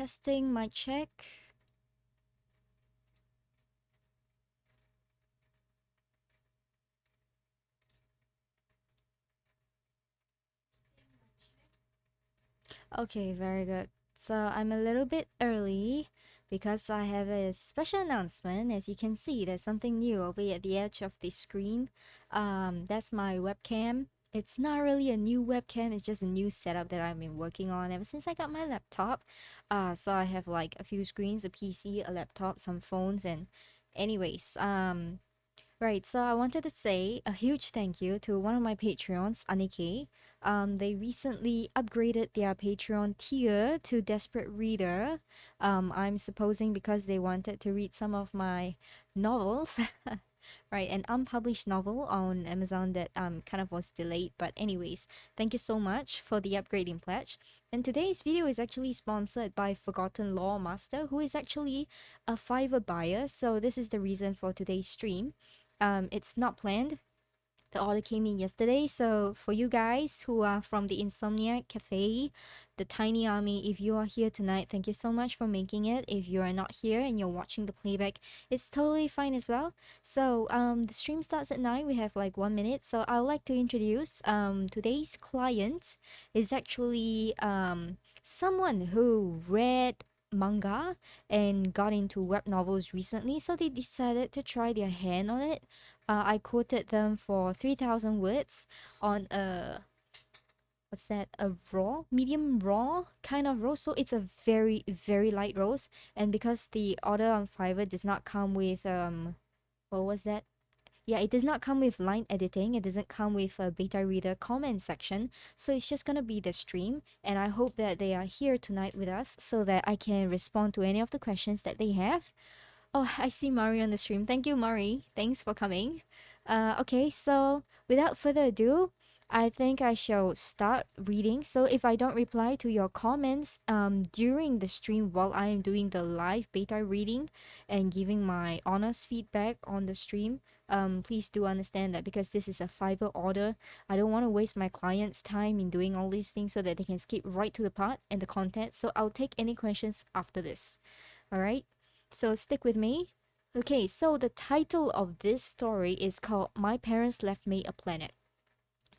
Testing my check. Okay, very good. So I'm a little bit early because I have a special announcement. As you can see, there's something new over at the edge of the screen. That's my webcam. It's not really a new webcam, it's just a new setup that I've been working on ever since I got my laptop. So I have like a few screens, a PC, a laptop, some phones, and anyways, right, so I wanted to say a huge thank you to one of my Patreons, Anike. They recently upgraded their Patreon tier to Desperate Reader. I'm supposing because they wanted to read some of my novels. Right, an unpublished novel on Amazon that kind of was delayed. But anyways, thank you so much for the upgrading pledge. And today's video is actually sponsored by Forgotten Law Master, who is actually a Fiverr buyer. So this is the reason for today's stream. It's not planned. The order came in yesterday. So for you guys who are from the Insomniac Cafe, the Tiny Army, if you are here tonight, thank you so much for making it. If you are not here and you're watching the playback, it's totally fine as well. So the stream starts at 9. We have like 1 minute. So I'd like to introduce today's client is actually someone who read manga and got into web novels recently, so they decided to try their hand on it. I quoted them for 3,000 words on a what's that? A raw, medium raw kind of roast. So it's a very very light roast, and because the order on Fiverr does not come with what was that? Yeah, it does not come with line editing. It doesn't come with a beta reader comment section. So it's just gonna be the stream, and I hope that they are here tonight with us so that I can respond to any of the questions that they have. Oh, I see Mari on the stream. Thank you, Mari. Thanks for coming. Okay, so without further ado, I think I shall start reading. So if I don't reply to your comments during the stream while I am doing the live beta reading and giving my honest feedback on the stream, please do understand that because this is a Fiverr order, I don't want to waste my clients' time in doing all these things so that they can skip right to the part and the content. So I'll take any questions after this. All right? So stick with me. Okay, so the title of this story is called My Parents Left Me a Planet.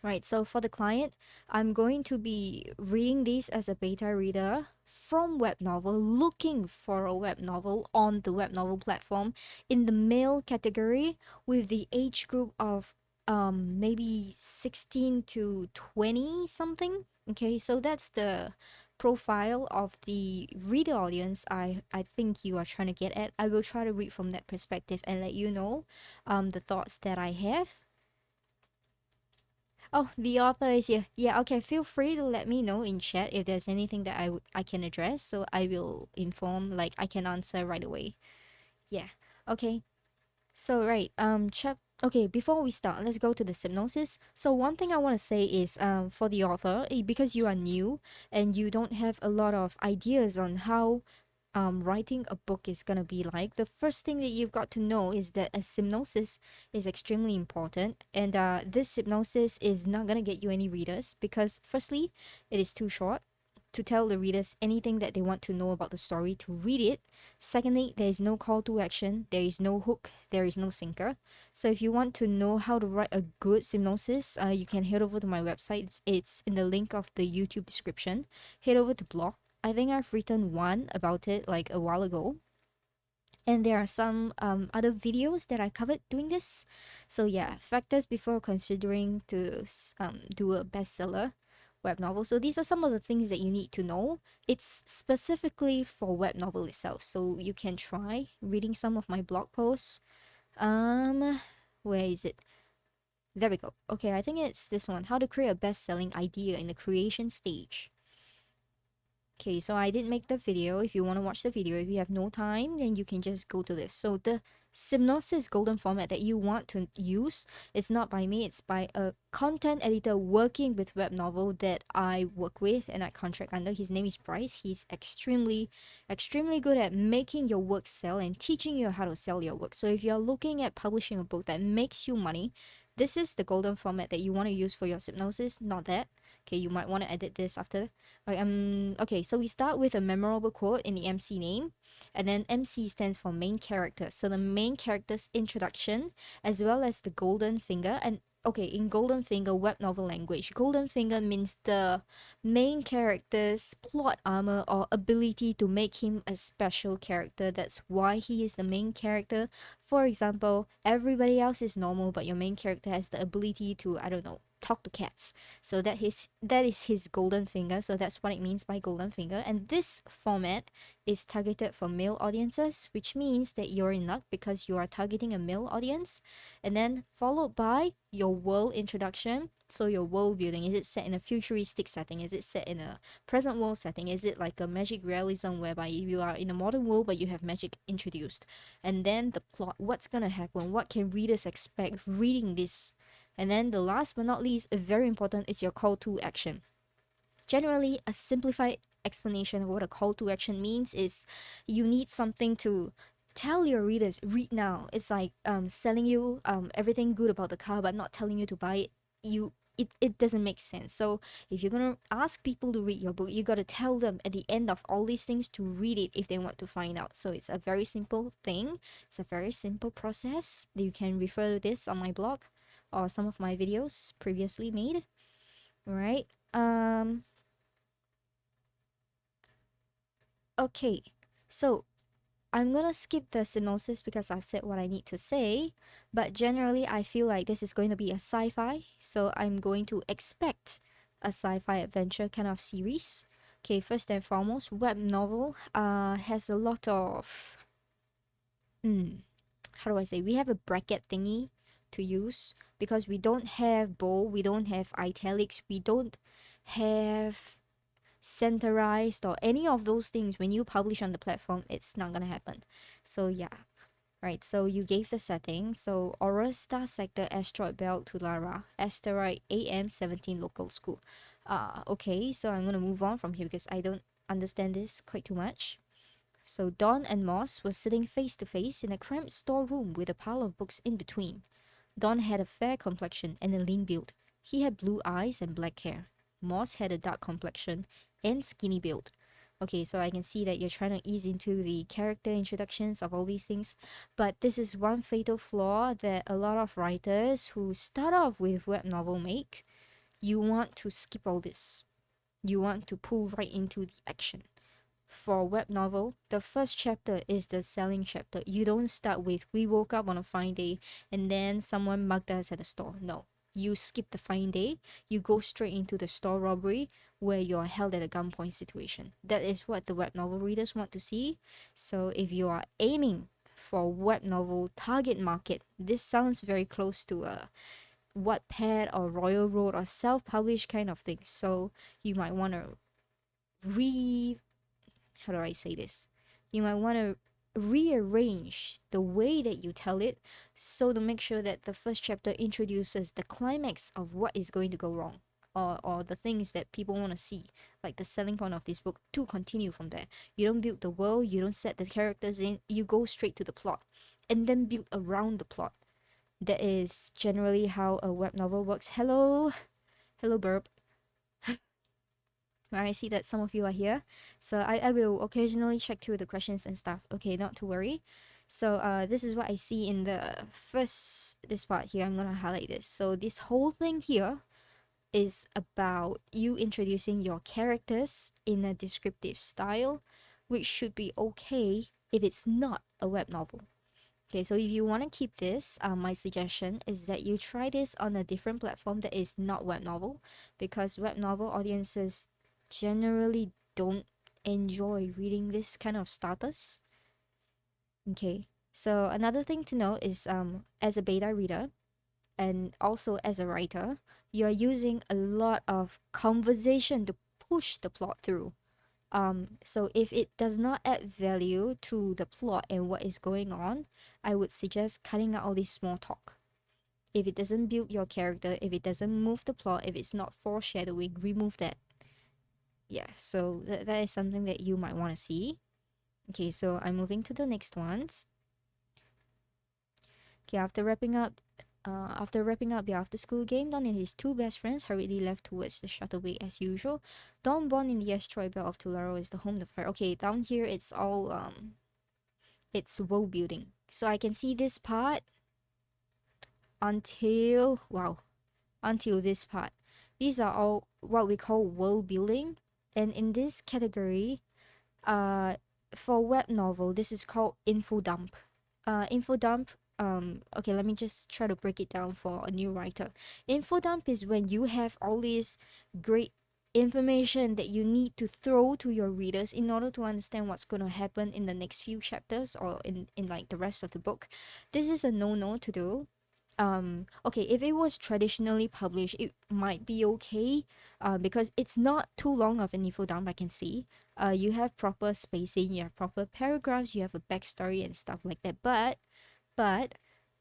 Right, so for the client, I'm going to be reading this as a beta reader from web novel, looking for a web novel on the web novel platform in the male category with the age group of maybe 16 to 20 something. Okay, so that's the profile of the reader audience I think you are trying to get at. I will try to read from that perspective and let you know the thoughts that I have. Oh, the author is here. Yeah, okay. Feel free to let me know in chat if there's anything that I can address, so I will inform, like I can answer right away. Yeah. Okay. So right, okay, before we start, let's go to the synopsis. So one thing I want to say is for the author, because you are new and you don't have a lot of ideas on how writing a book is gonna be like, the first thing that you've got to know is that a synopsis is extremely important, and this synopsis is not gonna get you any readers because, firstly, it is too short to tell the readers anything that they want to know about the story to read it. Secondly, there is no call to action, there is no hook, there is no sinker. So if you want to know how to write a good synopsis, you can head over to my website. It's in the link of the YouTube description. Head over to blog. I think I've written one about it like a while ago. And there are some other videos that I covered doing this. So yeah, factors before considering to do a bestseller web novel. So these are some of the things that you need to know. It's specifically for web novel itself. So you can try reading some of my blog posts. Where is it? There we go. Okay, I think it's this one. How to create a best-selling idea in the creation stage. Okay, so I did make the video. If you want to watch the video, if you have no time, then you can just go to this. So the synopsis golden format that you want to use is not by me, it's by a content editor working with web novel that I work with and I contract under. His name is Bryce. He's extremely good at making your work sell and teaching you how to sell your work. So if you're looking at publishing a book that makes you money, this is the golden format that you want to use for your synopsis, not that. Okay, you might want to edit this after. Okay, so we start with a memorable quote in the MC name, and then MC stands for main character. So the main character's introduction, as well as the golden finger. And okay, in golden finger web novel language, golden finger means the main character's plot armor or ability to make him a special character. That's why he is the main character. For example, everybody else is normal, but your main character has the ability to, I don't know, talk to cats. So that is his golden finger. So that's what it means by golden finger. And this format is targeted for male audiences, which means that you're in luck because you are targeting a male audience. And then followed by your world introduction. So your world building, is it set in a futuristic setting? Is it set in a present world setting? Is it like a magic realism whereby you are in a modern world but you have magic introduced? And then the plot, what's gonna happen? What can readers expect reading this? And then the last but not least, very important, is your call to action. Generally, a simplified explanation of what a call to action means is you need something to tell your readers, read now. It's like selling you everything good about the car but not telling you to buy it. It doesn't make sense. So if you're gonna ask people to read your book, you gotta tell them at the end of all these things to read it if they want to find out. So it's a very simple thing. It's a very simple process. You can refer to this on my blog or some of my videos previously made. Right? Okay. So I'm gonna skip the synopsis because I've said what I need to say, but generally I feel like this is going to be a sci-fi, so I'm going to expect a sci-fi adventure kind of series. Okay, first and foremost, web novel has a lot of how do I say, we have a bracket thingy to use because we don't have bold, we don't have italics, we don't have centerized or any of those things. When you publish on the platform, it's not gonna happen. So yeah, right. So you gave the setting. So Aura Star Sector Asteroid Belt to Lara, Asteroid AM-17 local school. Okay, so I'm gonna move on from here because I don't understand this quite too much. So Don and Moss were sitting face to face in a cramped storeroom with a pile of books in between. Don had a fair complexion and a lean build. He had blue eyes and black hair. Moss had a dark complexion and skinny build. Okay, so I can see that you're trying to ease into the character introductions of all these things, but this is one fatal flaw that a lot of writers who start off with web novel make. You want to skip all this. You want to pull right into the action. For web novel, the first chapter is the selling chapter. You don't start with we woke up on a fine day and then someone mugged us at the store. No. You skip the fine day, you go straight into the store robbery where you're held at a gunpoint situation. That is what the web novel readers want to see. So if you are aiming for web novel target market, this sounds very close to a Wattpad or Royal Road or self-published kind of thing. So you might want to re how do I say this? You might want to rearrange the way that you tell it so to make sure that the first chapter introduces the climax of what is going to go wrong, or the things that people want to see, like the selling point of this book, to continue from there. You don't build the world, you don't set the characters in, you go straight to the plot and then build around the plot. That is generally how a web novel works. Hello burp. I see that some of you are here. So I will occasionally check through the questions and stuff. Okay, not to worry. So this is what I see in the this part here. I'm gonna highlight this. So this whole thing here is about you introducing your characters in a descriptive style, which should be okay if it's not a web novel. Okay, so if you want to keep this, my suggestion is that you try this on a different platform that is not web novel, because web novel audiences generally don't enjoy reading this kind of status. Okay, so another thing to note is as a beta reader and also as a writer, you're using a lot of conversation to push the plot through. So if it does not add value to the plot and what is going on, I would suggest cutting out all this small talk. If it doesn't build your character, if it doesn't move the plot, if it's not foreshadowing, remove that. Yeah, so that is something that you might want to see. Okay, so I'm moving to the next ones. Okay, after wrapping up After wrapping up the after-school game, Don and his two best friends hurriedly left towards the shuttle bay as usual. Don, born in the asteroid belt of Tularo, is the home of her. Okay, down here it's all it's world building. So I can see this part until wow, until this part. These are all what we call world building, and in this category, uh, for web novel, this is called info dump. Info dump. Okay, let me just try to break it down for a new writer. Info dump is when you have all this great information that you need to throw to your readers in order to understand what's going to happen in the next few chapters or in like the rest of the book. This is a no-no to do. Okay, if it was traditionally published, it might be okay, because it's not too long of an info dump. I can see you have proper spacing, you have proper paragraphs, you have a backstory and stuff like that. But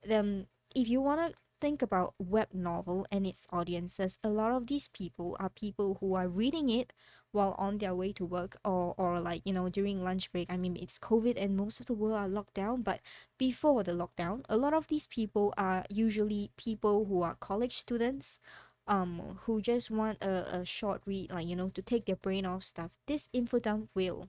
if you want to think about web novel and its audiences, a lot of these people are people who are reading it while on their way to work, or like, you know, during lunch break. I mean, it's COVID and most of the world are locked down, but before the lockdown, a lot of these people are usually people who are college students, who just want a short read, like, you know, to take their brain off stuff. This info dump will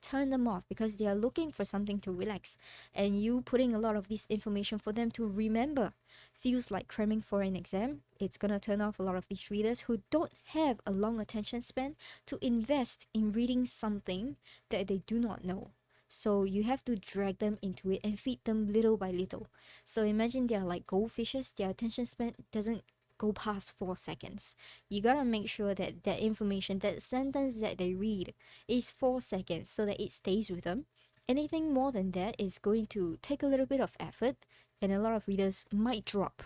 turn them off because they are looking for something to relax, and you putting a lot of this information for them to remember feels like cramming for an exam. It's gonna turn off a lot of these readers who don't have a long attention span to invest in reading something that they do not know. So you have to drag them into it and feed them little by little. So imagine they're like goldfishes, their attention span doesn't go past 4 seconds. You gotta make sure that that information, that sentence that they read, is 4 seconds so that it stays with them. Anything more than that is going to take a little bit of effort, and a lot of readers might drop.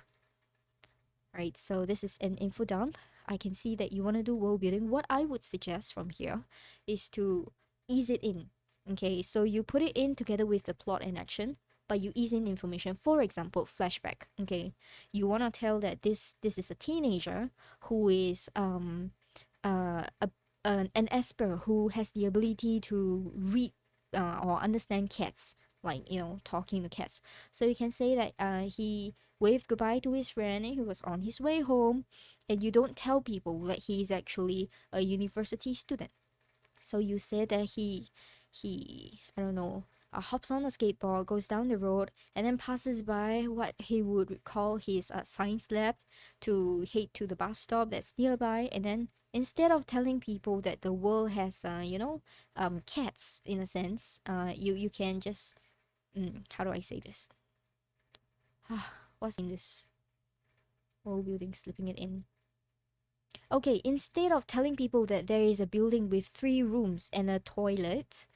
Right, so this is an info dump. I can see that you want to do world building. What I would suggest from here is to ease it in. Okay, so you put it in together with the plot and action, but you ease in information. For example, flashback. Okay, you want to tell that this is a teenager who is a an esper who has the ability to read or understand cats, like, you know, talking to cats. So you can say that he waved goodbye to his friend and he was on his way home, and you don't tell people that he is actually a university student. So you say that he I don't know, hops on a skateboard, goes down the road, and then passes by what he would call his science lab to head to the bus stop that's nearby. And then instead of telling people that the world has you know, cats in a sense, you can just how do I say this? What's in this world building? Slipping it in. Okay, instead of telling people that there is a building with 3 rooms and a toilet,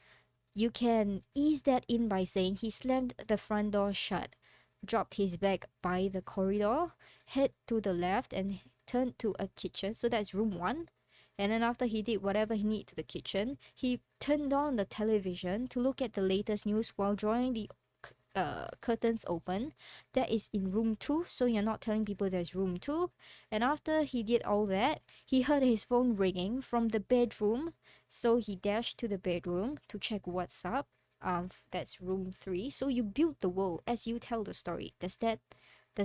you can ease that in by saying he slammed the front door shut, dropped his bag by the corridor, head to the left, and turned to a kitchen. So that's room 1. And then after he did whatever he needed to the kitchen, he turned on the television to look at the latest news while drawing the curtains open. That is in room 2, so you're not telling people there's room 2. And after he did all that, he heard his phone ringing from the bedroom, so he dashed to the bedroom to check what's up. That's room 3. So you build the world as you tell the story. Does that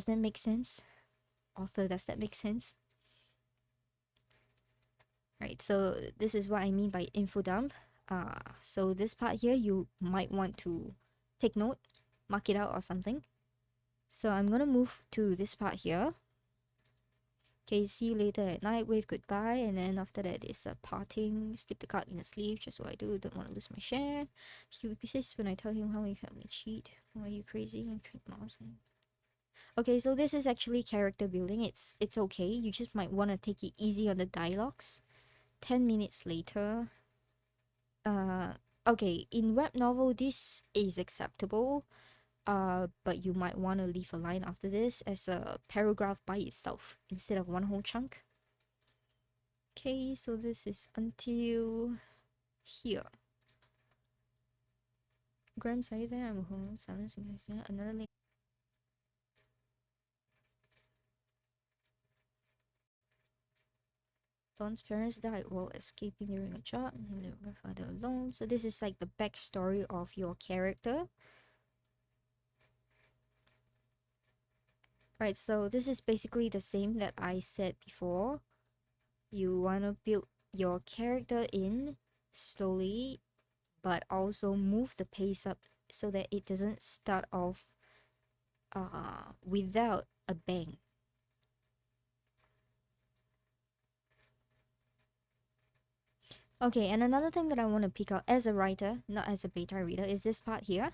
make sense? Author, does that make sense? Right, so this is what I mean by info dump. So this part here, you might want to take note, mark it out or something. So I'm gonna move to this part here. Okay, see you later at night, wave goodbye, and then after that is a parting, slip the card in the sleeve, just what I do, don't want to lose my share. He would be pissed when I tell him how he helped me cheat. Why are you crazy? I'm trick mouse. Okay, so this is actually character building. It's okay. You just might want to take it easy on the dialogues. 10 minutes later. Okay, in web novel this is acceptable. But you might want to leave a line after this as a paragraph by itself instead of one whole chunk. Okay, so this is until here. Grams, are you there? I'm home. Silence. Another link. Don's parents died while escaping during a job, and he lived with her father alone. So this is like the backstory of your character. Right, so this is basically the same that I said before. You want to build your character in slowly, but also move the pace up so that it doesn't start off without a bang. Okay, and another thing that I want to pick out as a writer, not as a beta reader, is this part here.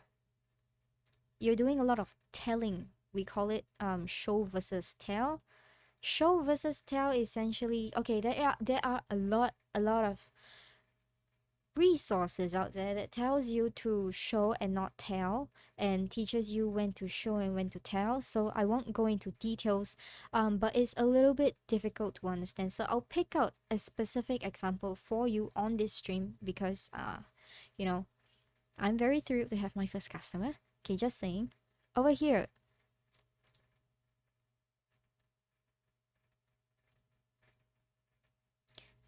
You're doing a lot of telling. We call it show versus tell. Show versus tell essentially, okay, there are a lot of resources out there that tells you to show and not tell, and teaches you when to show and when to tell. So I won't go into details, but it's a little bit difficult to understand. So I'll pick out a specific example for you on this stream because you know, I'm very thrilled to have my first customer. Okay, just saying. Over here,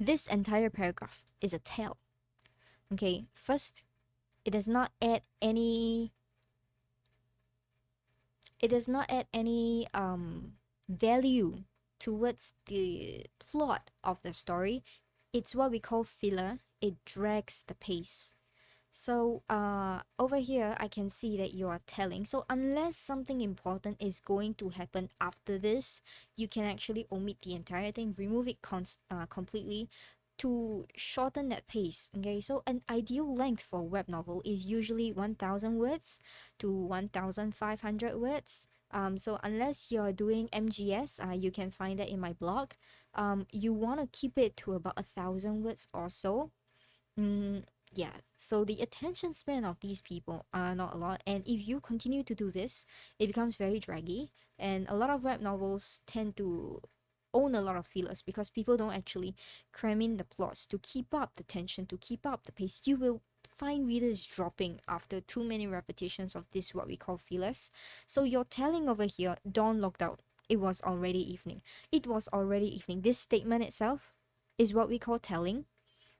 this entire paragraph is a tell. Okay, first, it does not add any it does not add any value towards the plot of the story. It's what we call filler. It drags the pace. So over here I can see that you are telling. So unless something important is going to happen after this, you can actually omit the entire thing, remove it completely to shorten that pace. Okay, so an ideal length for web novel is usually 1000 words to 1500 words. So unless you're doing MGS, you can find that in my blog. You want to keep it to about 1000 words or so. Mm, yeah, so the attention span of these people are not a lot, and if you continue to do this, it becomes very draggy, and a lot of web novels tend to own a lot of fillers because people don't actually cram in the plots to keep up the tension, to keep up the pace. You will find readers dropping after too many repetitions of this, what we call fillers. So you're telling over here, Dawn logged out. It was already evening. It was already evening. This statement itself is what we call telling.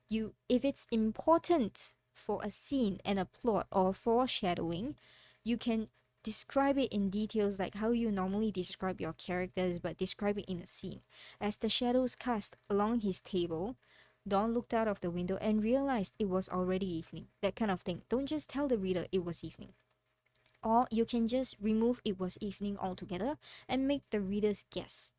You, if it's important for a scene and a plot or foreshadowing, you can describe it in details like how you normally describe your characters, but describe it in a scene. As the shadows cast along his table, Dawn looked out of the window and realized it was already evening. That kind of thing. Don't just tell the reader it was evening. Or you can just remove it was evening altogether and make the readers guess.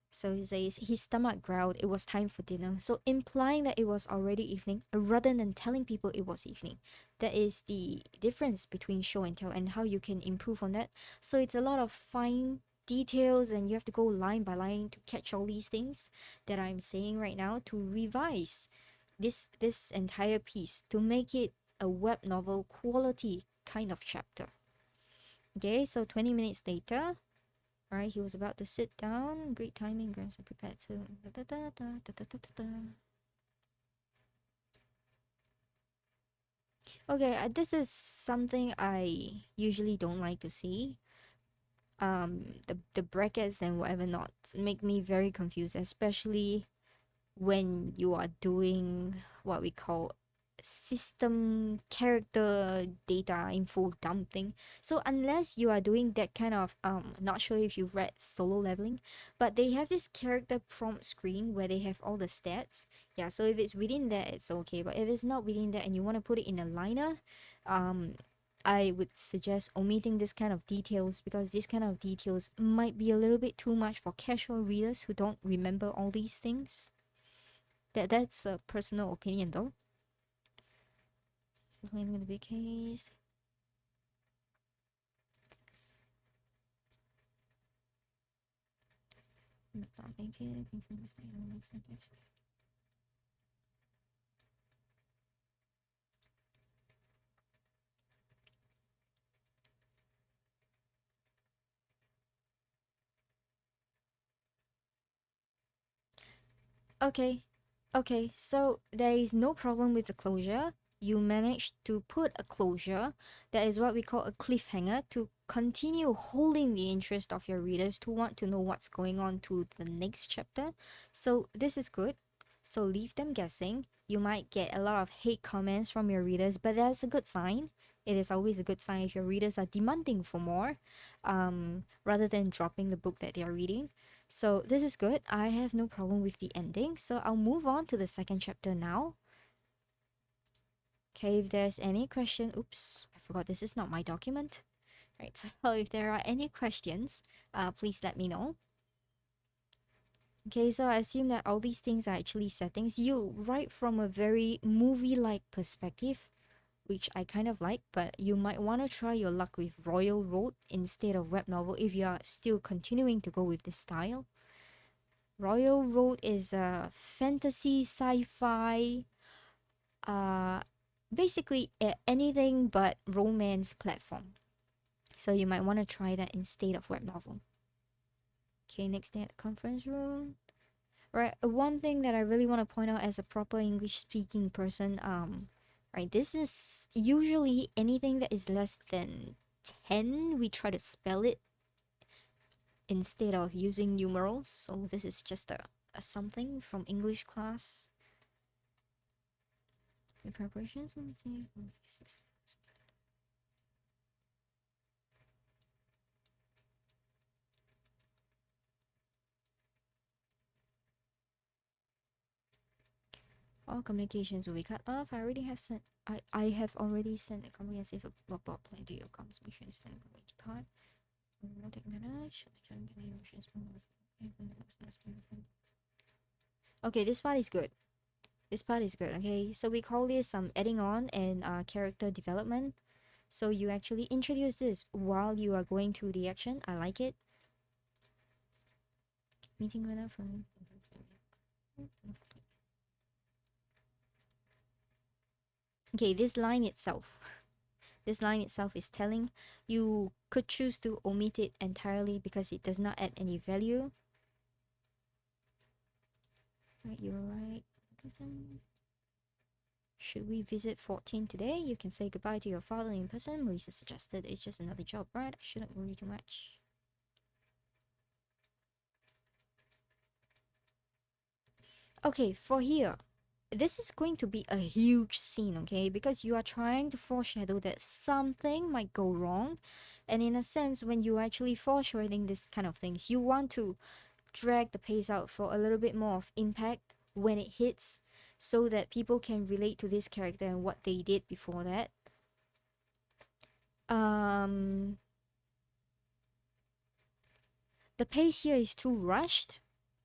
So he says his stomach growled it was time for dinner. So implying that it was already evening rather than telling people it was evening. That is the difference between show and tell and how you can improve on that. So it's a lot of fine details and you have to go line by line to catch all these things that I'm saying right now to revise this entire piece to make it a web novel quality kind of chapter. Okay, so 20 minutes later, alright, he was about to sit down. Great timing, Grams are prepared to. Okay, this is something I usually don't like to see. The brackets and whatever not make me very confused, especially when you are doing what we call system character data info dumping. So unless you are doing that kind of not sure if you've read Solo Leveling, but they have this character prompt screen where they have all the stats. Yeah, so if it's within that, it's okay, but if it's not within that and you want to put it in a liner, I would suggest omitting this kind of details because this kind of details might be a little bit too much for casual readers who don't remember all these things. That's a personal opinion though. Cleaning the big case. Not make it. Okay. Okay, so there is no problem with the closure. You managed to put a closure. That is what we call a cliffhanger to continue holding the interest of your readers to want to know what's going on to the next chapter. So this is good. So leave them guessing. You might get a lot of hate comments from your readers, but that's a good sign. It is always a good sign if your readers are demanding for more, rather than dropping the book that they are reading. So this is good. I have no problem with the ending. So I'll move on to the second chapter now. Okay, if there's any question, oops, I forgot this is not my document. Right, so if there are any questions, please let me know. Okay, so I assume that all these things are actually settings. You write from a very movie-like perspective, which I kind of like, but you might want to try your luck with Royal Road instead of web novel if you are still continuing to go with this style. Royal Road is a fantasy sci-fi, uh, basically anything but romance platform. So you might want to try that instead of web novel. Okay, next day at the conference room. Right, one thing that I really want to point out as a proper English speaking person, right, this is usually anything that is less than 10, we try to spell it instead of using numerals. So this is just a something from English class. The preparations, let me see. All communications will be cut off. I already have sent. I have already sent a comprehensive report plan to your comms. Make sure you understand from each part. Okay, this part is good. This part is good. Okay, so we call this adding on and character development. So you actually introduce this while you are going through the action. I like it. Meeting winner from. Okay, this line itself. This line itself is telling. You could choose to omit it entirely because it does not add any value. Right, you're right. Should we visit 14 today? You can say goodbye to your father in person. Melissa suggested it's just another job, right? I shouldn't worry too much. Okay, for here, this is going to be a huge scene, okay? Because you are trying to foreshadow that something might go wrong. And in a sense, when you actually foreshadowing this kind of things, you want to drag the pace out for a little bit more of impact when it hits so that people can relate to this character and what they did before that. Um, the pace here is too rushed,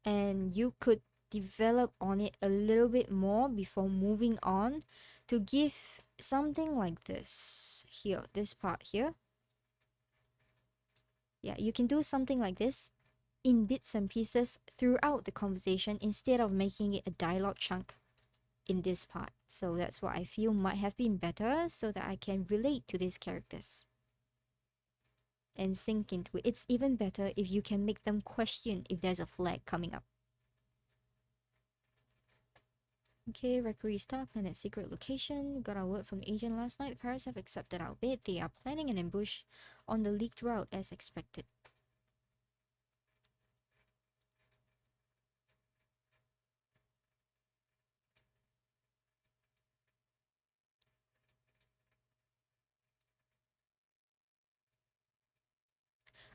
and you could develop on it a little bit more before moving on to give something like this here, this part here. Yeah, you can do something like this in bits and pieces throughout the conversation instead of making it a dialogue chunk in this part. So that's what I feel might have been better so that I can relate to these characters and sink into it. It's even better if you can make them question if there's a flag coming up. Okay, Requiem Star Planet secret location. Got our word from the agent last night. The pirates have accepted our bid. They are planning an ambush on the leaked route as expected.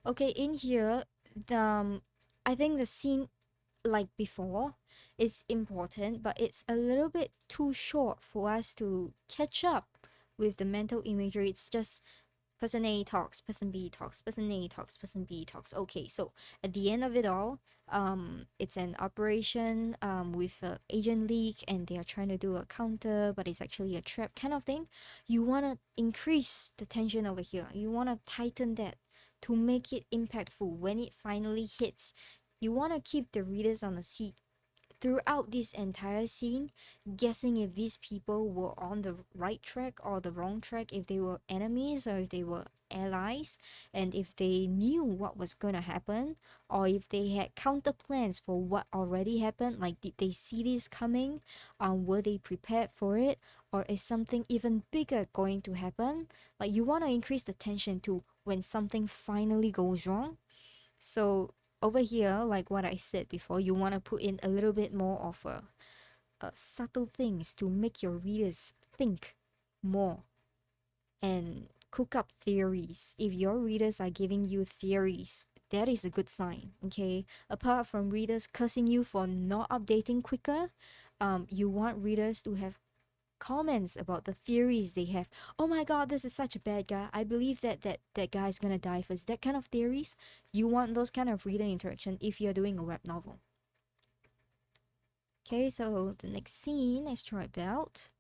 Okay, in here, I think the scene like before is important, but it's a little bit too short for us to catch up with the mental imagery. It's just person A talks, person B talks, person A talks, person B talks. Okay, so at the end of it all, it's an operation with a agent leak, and they are trying to do a counter, but it's actually a trap kind of thing. You wanna increase the tension over here. You wanna tighten that to make it impactful when it finally hits. You wanna keep the readers on the seat throughout this entire scene, guessing if these people were on the right track or the wrong track, if they were enemies or if they were allies, and if they knew what was gonna happen, or if they had counter plans for what already happened. Like, did they see this coming? Were they prepared for it? Or is something even bigger going to happen? Like, you want to increase the tension to when something finally goes wrong. So over here, like what I said before, you want to put in a little bit more of subtle things to make your readers think more. and cook up theories. If your readers are giving you theories, that is a good sign, okay? Apart from readers cursing you for not updating quicker, you want readers to have comments about the theories they have. Oh my god, this is such a bad guy. I believe that guy's gonna die first. That kind of theories, you want those kind of reader interaction if you're doing a web novel. Okay, so the next scene, asteroid belt.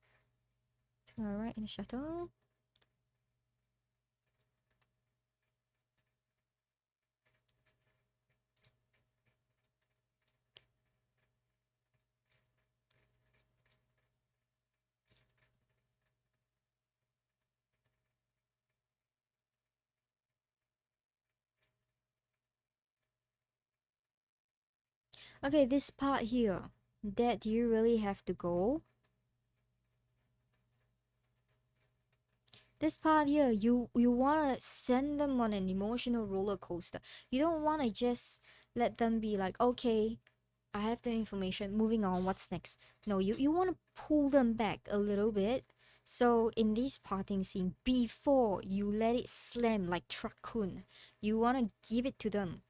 To our right in the shuttle. Okay, this part here. That you really have to go. This part here, you wanna send them on an emotional roller coaster. You don't wanna just let them be like, okay, I have the information, moving on, what's next? No, you wanna pull them back a little bit. So in this parting scene, before you let it slam like Truck-kun, you wanna give it to them.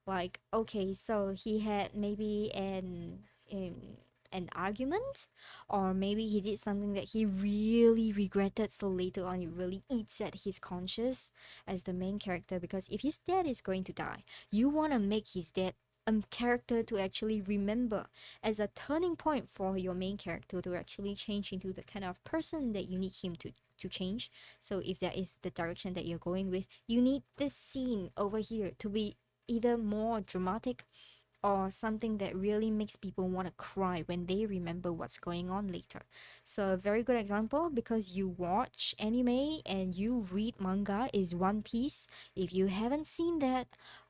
Like, okay, so he had maybe an argument, or maybe he did something that he really regretted, so later on it really eats at his conscience as the main character, because if his dad is going to die, you want to make his dad a character to actually remember as a turning point for your main character to actually change into the kind of person that you need him to change. So if that is the direction that you're going with, you need this scene over here to be either more dramatic or something that really makes people want to cry when they remember what's going on later. So a very good example, because you watch anime and you read manga, is One Piece. If you haven't seen that,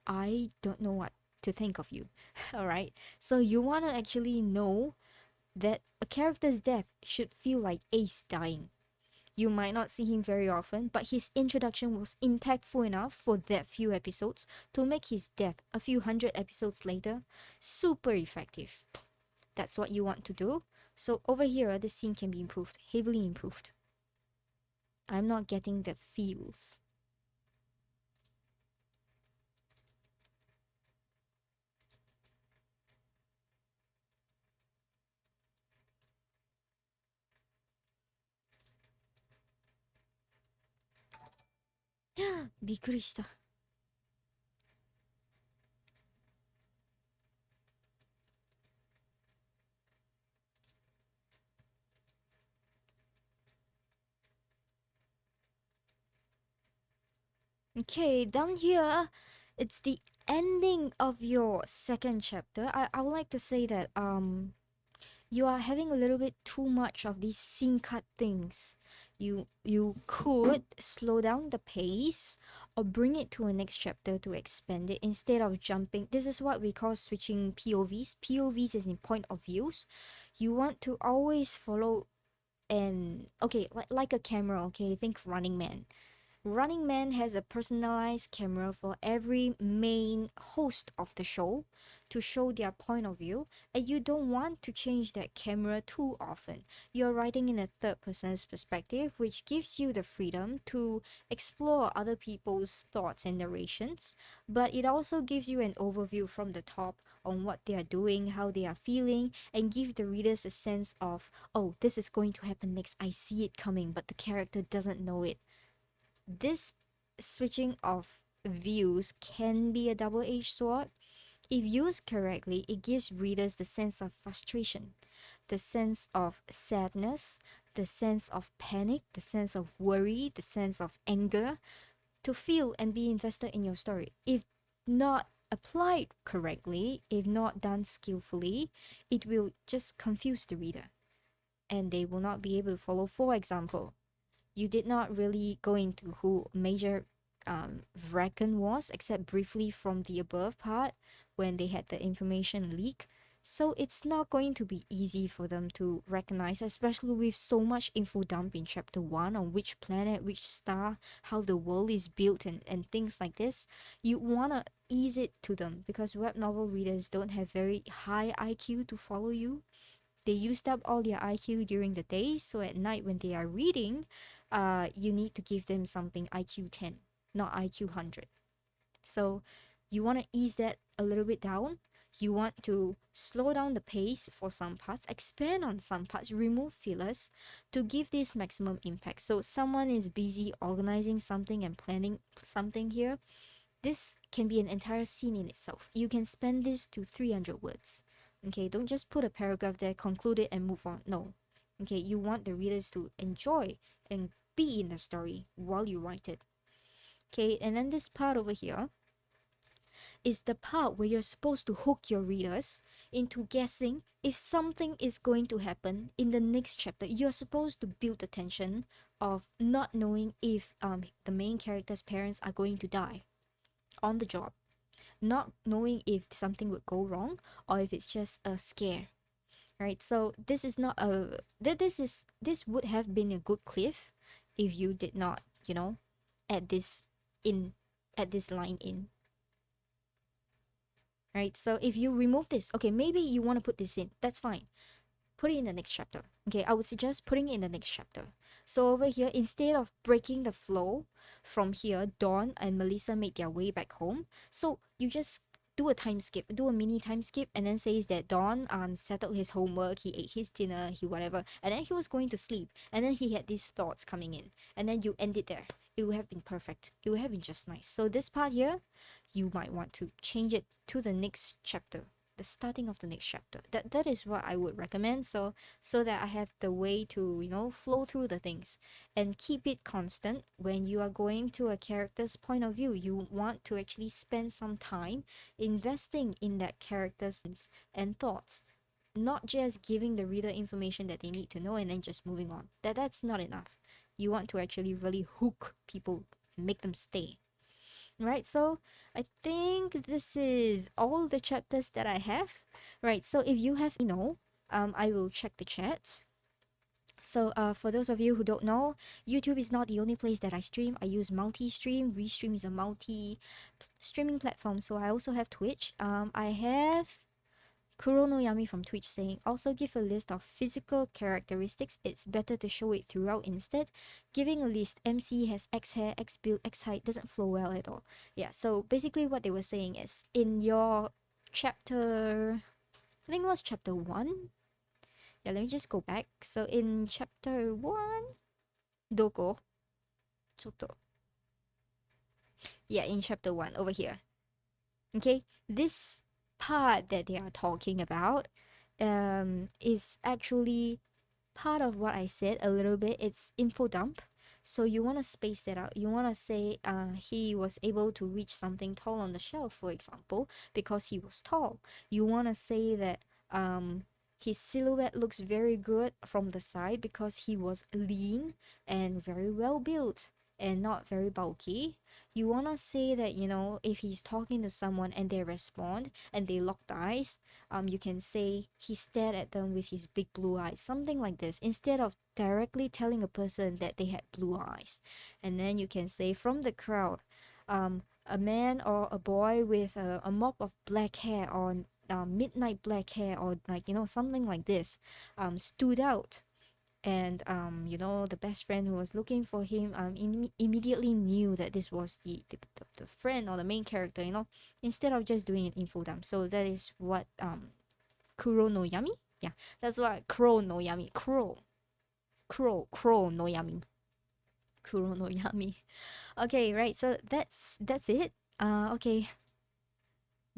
I don't know what to think of you. All right. So you want to actually know that a character's death should feel like Ace dying. You might not see him very often, but his introduction was impactful enough for that few episodes to make his death a few hundred episodes later super effective. That's what you want to do. So over here, this scene can be improved, heavily improved. I'm not getting the feels. Bikurishita. Okay, down here, it's the ending of your second chapter. I would like to say that you are having a little bit too much of these scene cut things. You could slow down the pace or bring it to a next chapter to expand it instead of jumping. This is what we call switching POVs. POVs is in point of views. You want to always follow and okay, like a camera, okay? Think Running Man. Running Man has a personalized camera for every main host of the show to show their point of view, and you don't want to change that camera too often. You're writing in a third person's perspective, which gives you the freedom to explore other people's thoughts and narrations, but it also gives you an overview from the top on what they are doing, how they are feeling, and give the readers a sense of, oh, this is going to happen next. I see it coming, but the character doesn't know it. This switching of views can be a double-edged sword. If used correctly, it gives readers the sense of frustration, the sense of sadness, the sense of panic, the sense of worry, the sense of anger to feel and be invested in your story. If not applied correctly, if not done skillfully, it will just confuse the reader and they will not be able to follow. For example, you did not really go into who Major Vraken was, except briefly from the above part when they had the information leak. So it's not going to be easy for them to recognize, especially with so much info dump in chapter 1 on which planet, which star, how the world is built, and things like this. You want to ease it to them because web novel readers don't have very high IQ to follow you. They used up all their IQ during the day, so at night when they are reading, you need to give them something IQ 10, not IQ 100. So you want to ease that a little bit down. You want to slow down the pace for some parts, expand on some parts, remove fillers to give this maximum impact. So someone is busy organizing something and planning something here. This can be an entire scene in itself. You can spend this to 300 words. Okay, don't just put a paragraph there, conclude it, and move on. No. Okay, you want the readers to enjoy and be in the story while you write it. Okay, and then this part over here is the part where you're supposed to hook your readers into guessing if something is going to happen in the next chapter. You're supposed to build the tension of not knowing if the main character's parents are going to die on the job, not knowing if something would go wrong or if it's just a scare. Right? So this is not a this would have been a good cliff if you did not, add this in add this line in. Right? So if you remove this, okay, maybe you want to put this in. That's fine. Put it in the next chapter. Okay, I would suggest putting it in the next chapter. So over here, instead of breaking the flow from here, Dawn and Melissa made their way back home. So you just do a time skip, do a mini time skip, and then says that Dawn settled his homework, he ate his dinner, he whatever, and then he was going to sleep, and then he had these thoughts coming in, and then you end it there. It would have been perfect. It would have been just nice. So this part here, you might want to change it to the next chapter, the starting of the next chapter. That is what I would recommend, so that I have the way to, flow through the things and keep it constant. When you are going to a character's point of view, you want to actually spend some time investing in that character's and thoughts, not just giving the reader information that they need to know and then just moving on. That's not enough. You want to actually really hook people and make them stay. Right, so I think this is all the chapters that I have. Right, so if you have, I will check the chat. So for those of you who don't know, YouTube is not the only place that I stream. I use multi-stream. Restream is a multi-streaming platform. So I also have Twitch. I have Kuronoyami from Twitch saying, also give a list of physical characteristics. It's better to show it throughout instead. Giving a list, MC has X hair, X build, X height doesn't flow well at all. Yeah, so basically what they were saying is, in your chapter, I think it was chapter 1. Yeah, let me just go back. So in chapter 1, Doko, Choto. Yeah, in chapter 1, over here. Okay, this part that they are talking about is actually part of what I said a little bit. It's info dump. So you want to space that out. You want to say he was able to reach something tall on the shelf, for example, because he was tall. You want to say that his silhouette looks very good from the side because he was lean and very well built and not very bulky. You want to say that, if he's talking to someone and they respond and they locked eyes, you can say he stared at them with his big blue eyes, something like this, instead of directly telling a person that they had blue eyes. And then you can say from the crowd, a man or a boy with a mop of black hair or midnight black hair or something like this stood out. And the best friend who was looking for him immediately knew that this was the friend or the main character, instead of just doing an info dump. So that is what Kuro no Yami, yeah, that's what Crow no Yami, Crow no Yami, Kuro no Yami. Okay, right, so that's it. Okay,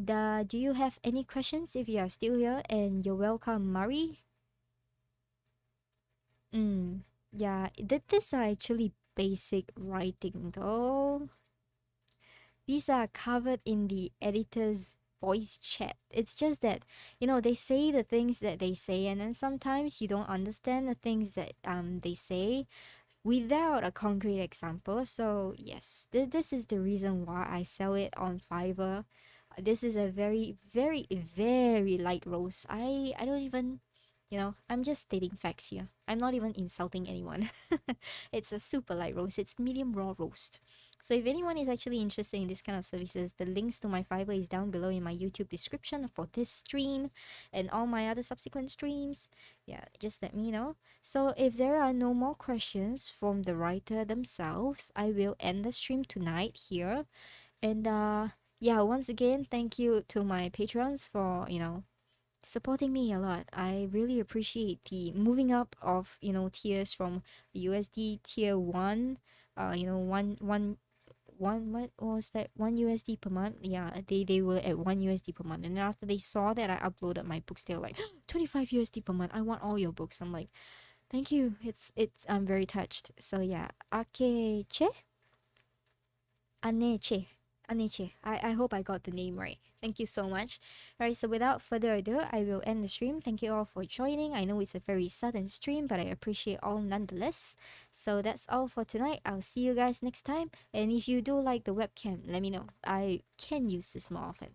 do you have any questions? If you are still here, and you're welcome, Mari. Yeah, this are actually basic writing though. These are covered in the editor's voice chat. It's just that, they say the things that they say, and then sometimes you don't understand the things that they say without a concrete example. So yes, this is the reason why I sell it on Fiverr. This is a very, very, very light roast. I don't even, I'm just stating facts here. I'm not even insulting anyone. It's a super light roast. It's medium raw roast. So if anyone is actually interested in this kind of services, the links to my Fiverr is down below in my YouTube description for this stream and all my other subsequent streams. Yeah, just let me know. So if there are no more questions from the writer themselves, I will end the stream tonight here. And yeah, once again, thank you to my patrons for, supporting me a lot. I really appreciate the moving up of, tiers from USD tier 1, what was that, 1 USD per month. Yeah, they were at 1 USD per month, and then after they saw that I uploaded my books, they were like 25 USD per month, I want all your books. I'm like, thank you, it's I'm very touched. So yeah, Akeche, Aneche, Aneche, I hope I got the name right. Thank you so much. Alright, so without further ado, I will end the stream. Thank you all for joining. I know it's a very sudden stream, but I appreciate all nonetheless. So that's all for tonight. I'll see you guys next time. And if you do like the webcam, let me know. I can use this more often.